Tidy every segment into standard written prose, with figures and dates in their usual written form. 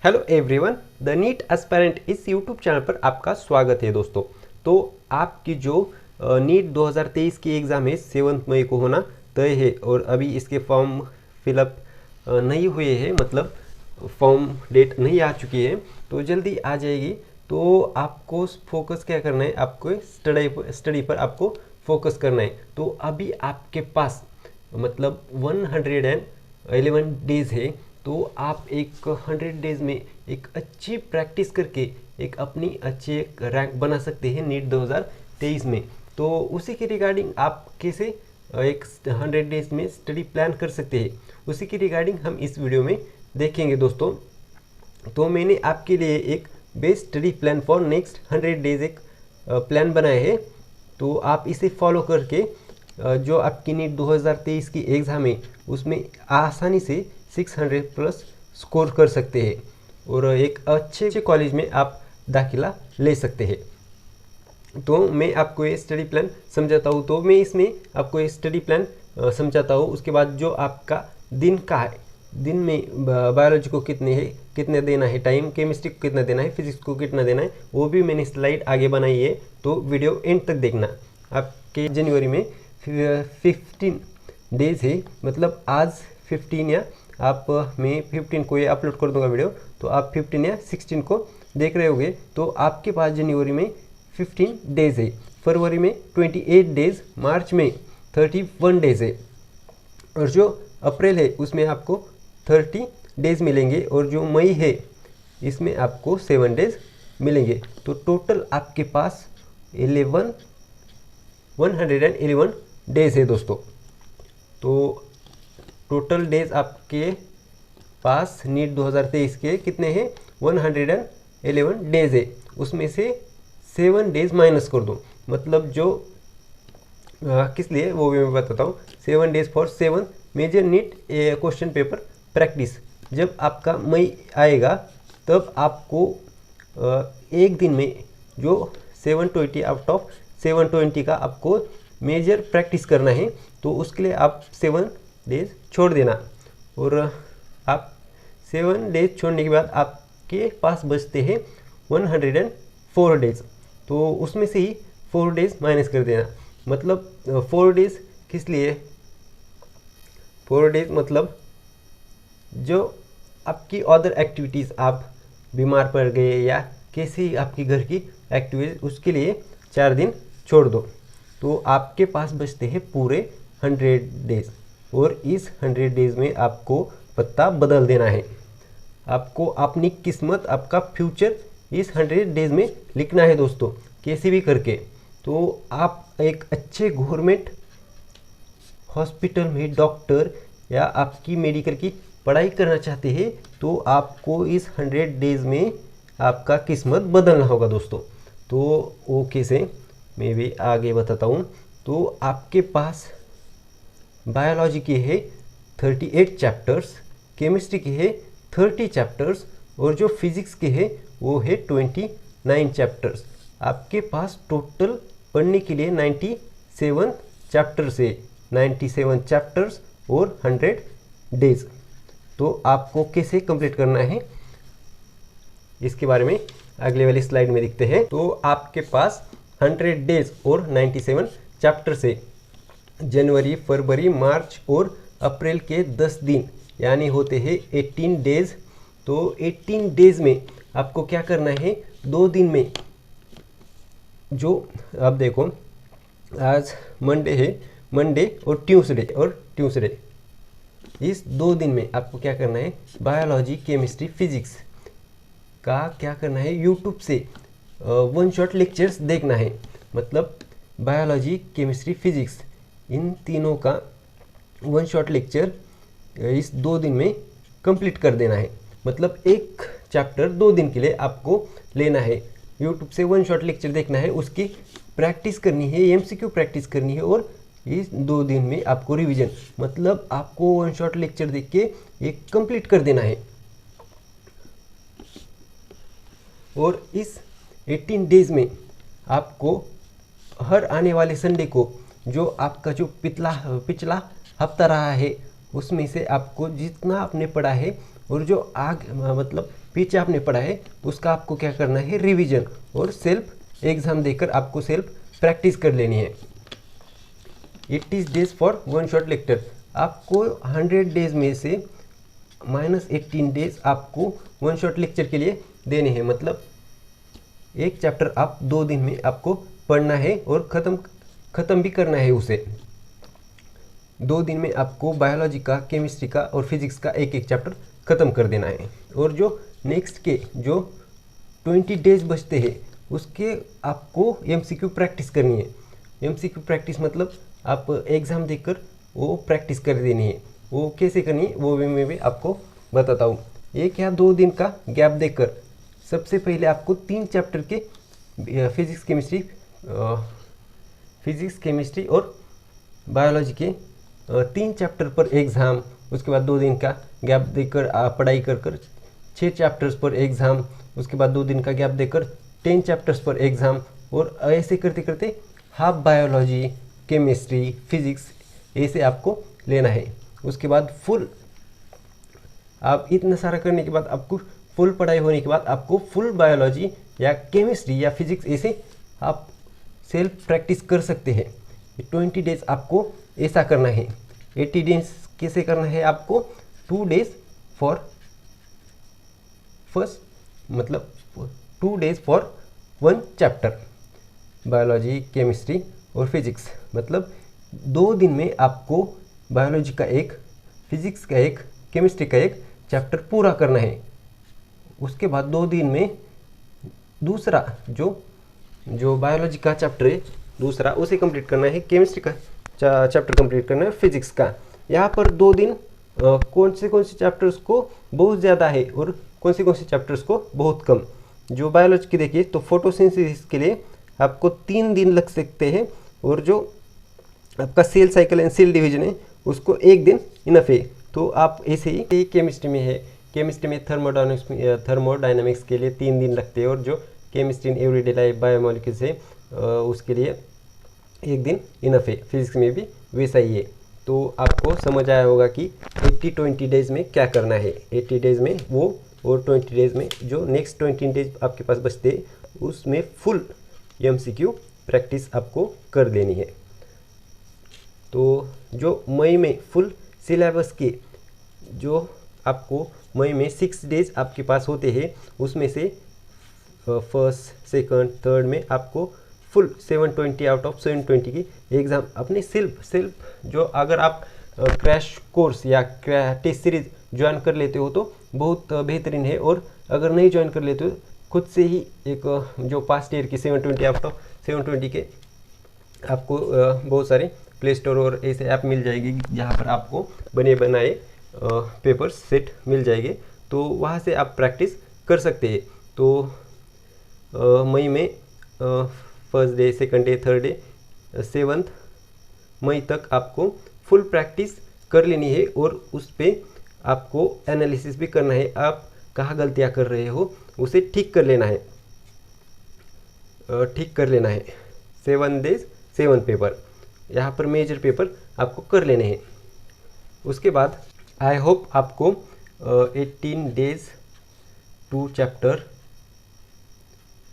Hello everyone, the NEET aspirant इस YouTube channel पर आपका स्वागत है दोस्तों। तो आपकी जो नीट 2023 की एग्ज़ाम है 7 मई को होना तय है और अभी इसके फॉर्म फिलअप नहीं हुए हैं, मतलब फॉर्म डेट नहीं आ चुकी है, तो जल्दी आ जाएगी। तो आपको फोकस क्या करना है, आपको स्टडी पर आपको फोकस करना है। तो अभी आपके पास मतलब 111 डेज़ है, तो आप एक 100 डेज़ में एक अच्छी प्रैक्टिस करके एक अपनी अच्छी एक रैंक बना सकते हैं नीट 2023 में। तो उसी के रिगार्डिंग आप कैसे एक 100 डेज़ में स्टडी प्लान कर सकते हैं, उसी की रिगार्डिंग हम इस वीडियो में देखेंगे दोस्तों। तो मैंने आपके लिए एक best study plan for next 100 days एक प्लान बनाया है। तो आप इसे फॉलो करके जो आपकी नीट 2023 की एग्ज़ाम है उसमें आसानी से 600 प्लस स्कोर कर सकते हैं और एक अच्छे कॉलेज में आप दाखिला ले सकते हैं। तो मैं आपको ये स्टडी प्लान समझाता हूँ। तो मैं इसमें आपको ये स्टडी प्लान समझाता हूँ। उसके बाद जो आपका दिन का है, दिन में बायोलॉजी को कितने देना है टाइम, केमिस्ट्री को कितना देना है, फिजिक्स को कितना देना है, वो भी मैंने स्लाइड आगे बनाई है। तो वीडियो एंड तक देखना। आपके जनवरी में 15 डेज़ है, मतलब आज 15 या आप मैं 15 को ये अपलोड कर दूंगा वीडियो, तो आप 15 या 16 को देख रहे होंगे। तो आपके पास जनवरी में 15 डेज़ है, फरवरी में 28 डेज़, मार्च में 31 डेज़ है और जो अप्रैल है उसमें आपको 30 डेज़ मिलेंगे और जो मई है इसमें आपको 7 डेज़ मिलेंगे। तो टोटल आपके पास 111 डेज़ है दोस्तों। तो टोटल डेज आपके पास नीट 2023 के कितने हैं, 111 डेज है। उसमें से 7 डेज माइनस कर दो, मतलब जो किस लिए वो भी मैं बताता हूँ। 7 days for 7 major NEET question paper practice. जब आपका मई आएगा तब आपको एक दिन में जो 720 आउट ऑफ 720 का आपको मेजर प्रैक्टिस करना है। तो उसके लिए आप 7 डेज छोड़ देना और आप 7 डेज छोड़ने के बाद आपके पास बचते हैं 104 डेज। तो उसमें से ही 4 डेज माइनस कर देना, मतलब 4 डेज किस लिए, 4 डेज मतलब जो आपकी अदर एक्टिविटीज़, आप बीमार पड़ गए या कैसी आपकी घर की एक्टिविटीज, उसके लिए 4 दिन छोड़ दो। तो आपके पास बचते हैं पूरे 100 डेज और इस 100 डेज़ में आपको पत्ता बदल देना है। आपको अपनी किस्मत, आपका फ्यूचर इस 100 डेज़ में लिखना है दोस्तों, कैसे भी करके। तो आप एक अच्छे गवर्नमेंट हॉस्पिटल में डॉक्टर या आपकी मेडिकल की पढ़ाई करना चाहते हैं, तो आपको इस 100 डेज़ में आपका किस्मत बदलना होगा दोस्तों। तो वो कैसे मैं भी आगे बताता हूँ। तो आपके पास बायोलॉजी के है 38 चैप्टर्स, केमिस्ट्री के है 30 चैप्टर्स और जो फिजिक्स के है वो है 29 चैप्टर्स। आपके पास टोटल पढ़ने के लिए 97 चैप्टर्स है, 97 चैप्टर्स और 100 डेज। तो आपको कैसे कंप्लीट करना है इसके बारे में अगले वाली स्लाइड में देखते हैं। तो आपके पास 100 डेज और 97 चैप्टर्स है। जनवरी, फरवरी, मार्च और अप्रैल के 10 दिन यानी होते हैं 18 डेज़। तो 18 डेज़ में आपको क्या करना है, 2 दिन में जो आप देखो आज मंडे है, मंडे और ट्यूसडे, इस 2 दिन में आपको क्या करना है, बायोलॉजी, केमिस्ट्री, फिजिक्स का क्या करना है, यूट्यूब से 1 शॉट लेक्चर्स देखना है। मतलब बायोलॉजी, केमिस्ट्री, फिजिक्स इन तीनों का 1 शॉट लेक्चर इस 2 दिन में कंप्लीट कर देना है। मतलब एक चैप्टर 2 दिन के लिए आपको लेना है, यूट्यूब से 1 शॉट लेक्चर देखना है, उसकी प्रैक्टिस करनी है, एमसीक्यू प्रैक्टिस करनी है और इस 2 दिन में आपको रिवीजन, मतलब आपको 1 शॉट लेक्चर देख के एक कंप्लीट कर देना है। और इस 18 डेज़ में आपको हर आने वाले संडे को जो आपका जो पिछला हफ्ता रहा है उसमें से आपको जितना आपने पढ़ा है और जो मतलब पीछे आपने पढ़ा है उसका आपको क्या करना है, रिवीजन और सेल्फ एग्ज़ाम देकर आपको सेल्फ प्रैक्टिस कर लेनी है। 80 days for one shot lecture, आपको 100 डेज में से -18 डेज आपको वन शॉट लेक्चर के लिए देने हैं। मतलब एक चैप्टर आप 2 दिन में आपको पढ़ना है और ख़त्म भी करना है उसे। 2 दिन में आपको बायोलॉजी का, केमिस्ट्री का और फिजिक्स का एक एक चैप्टर ख़त्म कर देना है। और जो नेक्स्ट के जो 20 डेज बचते हैं उसके आपको MCQ प्रैक्टिस करनी है। MCQ प्रैक्टिस मतलब आप एग्ज़ाम देकर वो प्रैक्टिस कर देनी है। वो कैसे करनी है वो भी मैं आपको बताता हूँ। 1 या 2 दिन का गैप देकर सबसे पहले आपको 3 चैप्टर के फिजिक्स केमिस्ट्री और बायोलॉजी के 3 चैप्टर पर एग्ज़ाम, उसके बाद 2 दिन का गैप देकर पढ़ाई कर 6 चैप्टर्स पर एग्ज़ाम, उसके बाद 2 दिन का गैप देकर 10 चैप्टर्स पर एग्ज़ाम, और ऐसे करते करते हाफ बायोलॉजी, केमिस्ट्री, फिजिक्स ऐसे आपको लेना है। उसके बाद फुल, आप इतना सारा करने के बाद आपको फुल पढ़ाई होने के बाद आपको फुल बायोलॉजी या केमिस्ट्री या फिजिक्स ऐसे आप सेल्फ प्रैक्टिस कर सकते हैं। 20 डेज आपको ऐसा करना है। 80 डेज कैसे करना है आपको, 2 डेज फॉर फर्स्ट, मतलब 2 days for 1 chapter biology, chemistry और फिजिक्स। मतलब 2 दिन में आपको बायोलॉजी का एक, फिजिक्स का एक, केमिस्ट्री का एक चैप्टर पूरा करना है। उसके बाद 2 दिन में दूसरा जो बायोलॉजी का चैप्टर है दूसरा उसे कंप्लीट करना है, केमिस्ट्री का चैप्टर कंप्लीट करना है, फिजिक्स का। यहाँ पर 2 दिन कौन से चैप्टर्स को बहुत ज़्यादा है और कौन से चैप्टर्स को बहुत कम। जो बायोलॉजी की देखिए तो फोटोसिंथेसिस के लिए आपको 3 दिन लग सकते हैं, और जो आपका cell cycle and cell division है उसको 1 दिन इनफ है। तो आप ऐसे ही केमिस्ट्री में है, केमिस्ट्री में थर्मोडायनामिक्स के लिए 3 दिन लगते हैं, और जो chemistry in everyday life biomolecules है उसके लिए 1 दिन इनफ है। फिजिक्स में भी वैसा ही है। तो आपको समझ आया होगा कि 80-20 डेज में क्या करना है। 80 डेज में वो, और 20 डेज में जो नेक्स्ट 20 डेज आपके पास बचते उसमें फुल MCQ प्रैक्टिस आपको कर लेनी है। तो जो मई में फुल सिलेबस के जो आपको मई में 6 डेज आपके पास होते हैं, उसमें से फर्स्ट, सेकंड, थर्ड में आपको फुल 720 आउट ऑफ 720 की एग्ज़ाम अपने सेल्फ जो, अगर आप क्रैश कोर्स या टेस्ट सीरीज ज्वाइन कर लेते हो तो बहुत बेहतरीन है, और अगर नहीं ज्वाइन कर लेते हो खुद से ही एक जो पास्ट ईयर की 720 आउट ऑफ 720 के आपको बहुत सारे प्ले स्टोर और ऐसे ऐप मिल जाएगी जहाँ पर आपको बने बनाए पेपर सेट मिल जाएंगे। तो वहाँ से आप प्रैक्टिस कर सकते हैं। तो मई में first day, second day, third day, 7 मई तक आपको फुल प्रैक्टिस कर लेनी है, और उस पर आपको एनालिसिस भी करना है। आप कहाँ गलतियाँ कर रहे हो उसे ठीक कर लेना है, 7 डेज 7 पेपर, यहाँ पर मेजर पेपर आपको कर लेने हैं। उसके बाद आई होप आपको 18 डेज 2 चैप्टर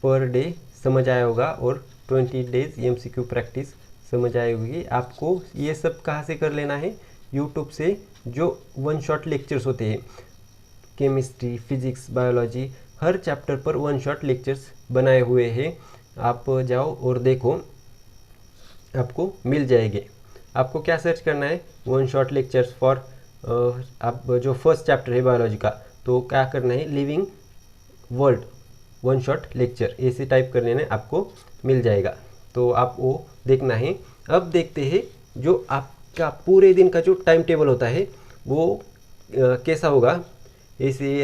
पर डे समझ आया होगा, और 20 डेज MCQ प्रैक्टिस समझ आई होगी। आपको ये सब कहाँ से कर लेना है, यूट्यूब से जो 1 शॉट लेक्चर्स होते हैं, केमिस्ट्री, फिजिक्स, बायोलॉजी, हर चैप्टर पर 1 शॉट लेक्चर्स बनाए हुए हैं। आप जाओ और देखो, आपको मिल जाएंगे। आपको क्या सर्च करना है, 1 शॉट लेक्चर्स फॉर, आप जो फर्स्ट चैप्टर है बायोलॉजी का, तो क्या करना है, लिविंग वर्ल्ड 1 शॉट लेक्चर ऐसे टाइप करने में आपको मिल जाएगा। तो आप वो देखना है। अब देखते हैं जो आपका पूरे दिन का जो टाइम टेबल होता है वो कैसा होगा ऐसे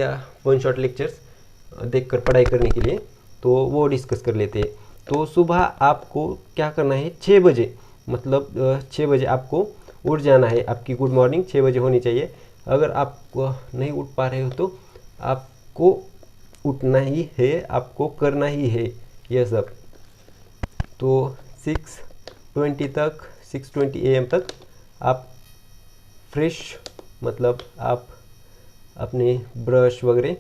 1 शॉट लेक्चर्स देखकर पढ़ाई करने के लिए, तो वो डिस्कस कर लेते हैं। तो सुबह आपको क्या करना है, 6 बजे, मतलब 6 बजे आपको उठ जाना है। आपकी गुड मॉर्निंग 6 बजे होनी चाहिए। अगर आप नहीं उठ पा रहे हो तो आपको उठना ही है, आपको करना ही है यह सब। तो 6:20 तक, 6:20 AM तक आप फ्रेश, मतलब आप अपने ब्रश वगैरह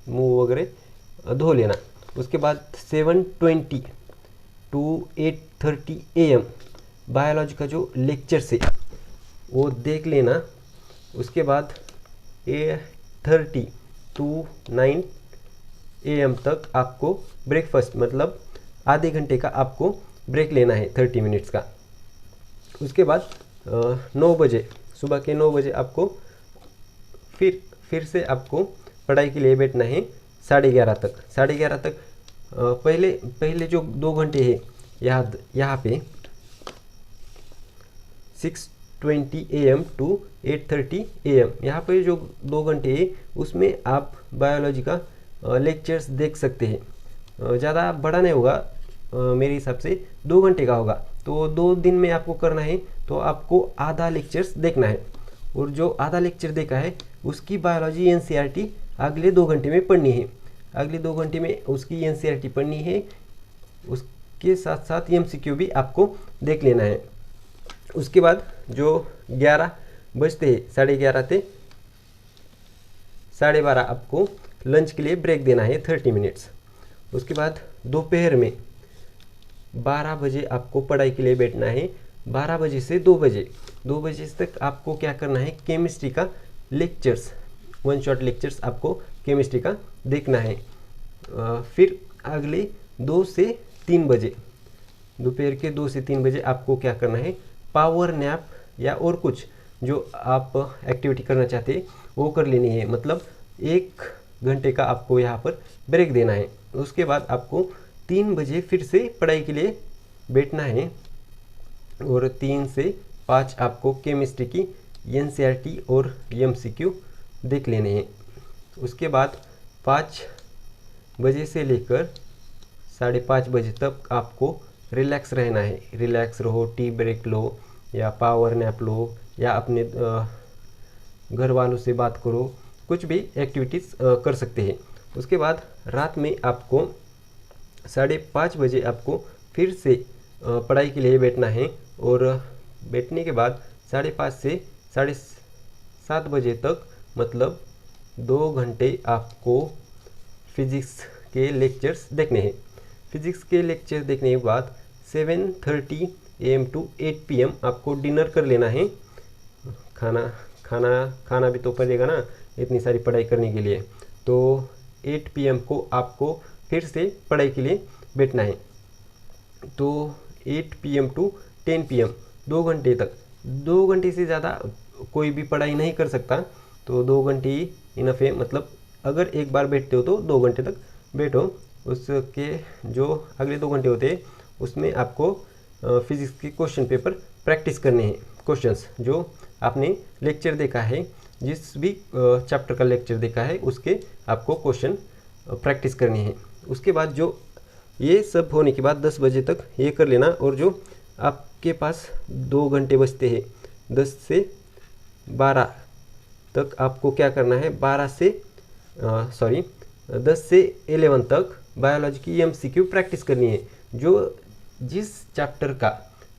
मुंह वगैरह धो लेना। उसके बाद 7:20 to 8:30 AM बायोलॉजी का जो लेक्चर से वो देख लेना। उसके बाद 8:30 to 9 AM तक आपको ब्रेकफास्ट मतलब आधे घंटे का आपको ब्रेक लेना है 30 मिनट्स का। उसके बाद 9 बजे सुबह के 9 बजे आपको फिर से आपको पढ़ाई के लिए बैठना है 11:30 तक। 11:30 तक पहले जो 2 घंटे है यहाँ पे 6:20 AM to 8:30 AM यहाँ पे जो 2 घंटे है उसमें आप बायोलॉजी का लेक्चर्स देख सकते हैं। ज़्यादा बड़ा नहीं होगा, मेरे हिसाब से 2 घंटे का होगा। तो 2 दिन में आपको करना है, तो आपको आधा लेक्चर्स देखना है और जो आधा लेक्चर देखा है उसकी बायोलॉजी NCERT अगले 2 घंटे में पढ़नी है। अगले 2 घंटे में उसकी NCERT पढ़नी है, उसके साथ साथ MCQ भी आपको देख लेना है। उसके बाद जो 11 बजते हैं 11:30 से 12:30 आपको लंच के लिए ब्रेक देना है 30 मिनट्स। उसके बाद दोपहर में 12 बजे आपको पढ़ाई के लिए बैठना है। 12 बजे से 2 बजे तक आपको क्या करना है, केमिस्ट्री का लेक्चर्स 1 शॉट लेक्चर्स आपको केमिस्ट्री का देखना है। फिर अगले 2 से 3 बजे दोपहर के 2 से 3 बजे आपको क्या करना है, पावर नैप या और कुछ जो आप एक्टिविटी करना चाहते हैं वो कर लेनी है। मतलब 1 घंटे का आपको यहाँ पर ब्रेक देना है। उसके बाद आपको 3 बजे फिर से पढ़ाई के लिए बैठना है और 3 से 5 आपको केमिस्ट्री की NCERT और MCQ देख लेने हैं। उसके बाद 5 बजे से लेकर 5:30 बजे तक आपको रिलैक्स रहना है। रिलैक्स रहो, टी ब्रेक लो या पावर नैप लो या अपने घर वालों से बात करो, कुछ भी एक्टिविटीज़ कर सकते हैं। उसके बाद रात में आपको 5:30 बजे आपको फिर से पढ़ाई के लिए बैठना है और बैठने के बाद 5:30 से 7:30 बजे तक मतलब 2 घंटे आपको फिजिक्स के लेक्चर्स देखने हैं। फिजिक्स के लेक्चर देखने के बाद 7:30 AM to 8 PM आपको डिनर कर लेना है। खाना भी तो पड़ेगा ना इतनी सारी पढ़ाई करने के लिए। तो 8 PM को आपको फिर से पढ़ाई के लिए बैठना है। तो 8 PM to 10 PM 2 घंटे तक, 2 घंटे से ज़्यादा कोई भी पढ़ाई नहीं कर सकता, तो 2 घंटे ही इनफ है। मतलब अगर एक बार बैठते हो तो 2 घंटे तक बैठो। उसके जो अगले 2 घंटे होते हैं उसमें आपको फिजिक्स के क्वेश्चन पेपर प्रैक्टिस करने हैं। क्वेश्चंस जो आपने लेक्चर देखा है, जिस भी चैप्टर का लेक्चर देखा है उसके आपको क्वेश्चन प्रैक्टिस करने हैं। उसके बाद जो ये सब होने के बाद 10 बजे तक ये कर लेना। और जो आपके पास 2 घंटे बचते हैं 10 से 12 तक आपको क्या करना है, 10 से 11 तक बायोलॉजी की MCQ प्रैक्टिस करनी है। जो जिस चैप्टर का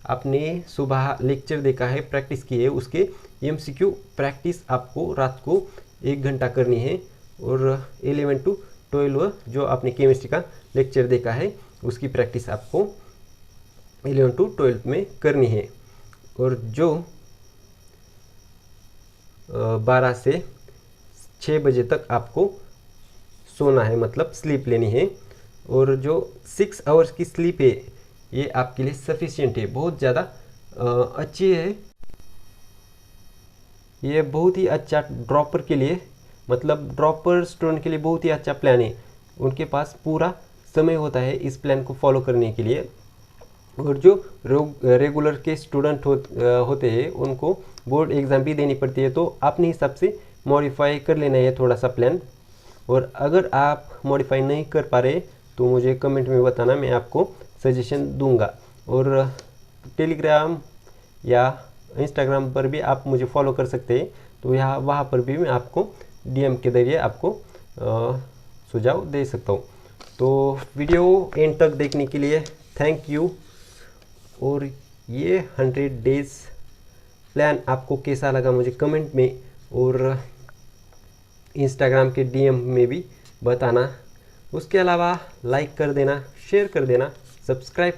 आपने सुबह लेक्चर देखा है, प्रैक्टिस की है, उसके MCQ प्रैक्टिस आपको रात को 1 घंटा करनी है। और 11 to 12 जो आपने केमिस्ट्री का लेक्चर देखा है उसकी प्रैक्टिस आपको 11 to 12 में करनी है। और जो 12 से 6 बजे तक आपको सोना है, मतलब स्लीप लेनी है। और जो 6 आवर्स की स्लीप है ये आपके लिए सफिशिएंट है, बहुत ज़्यादा अच्छी है। ये बहुत ही अच्छा ड्रॉपर के लिए, मतलब ड्रॉपर स्टूडेंट के लिए बहुत ही अच्छा प्लान है। उनके पास पूरा समय होता है इस प्लान को फॉलो करने के लिए। और जो रेगुलर के स्टूडेंट होते हैं उनको बोर्ड एग्ज़ाम भी देनी पड़ती है, तो अपने हिसाब से मॉडिफाई कर लेना है थोड़ा सा प्लान। और अगर आप मॉडिफाई नहीं कर पा रहे तो मुझे कमेंट में बताना, मैं आपको सजेशन दूंगा। और टेलीग्राम या इंस्टाग्राम पर भी आप मुझे फॉलो कर सकते हैं, तो वहाँ पर भी मैं आपको DM के जरिए आपको सुझाव दे सकता हूँ। तो वीडियो एंड तक देखने के लिए थैंक यू। और ये 100 डेज़ प्लान आपको कैसा लगा मुझे कमेंट में और इंस्टाग्राम के DM में भी बताना। उसके अलावा लाइक कर देना, शेयर कर देना, सब्सक्राइब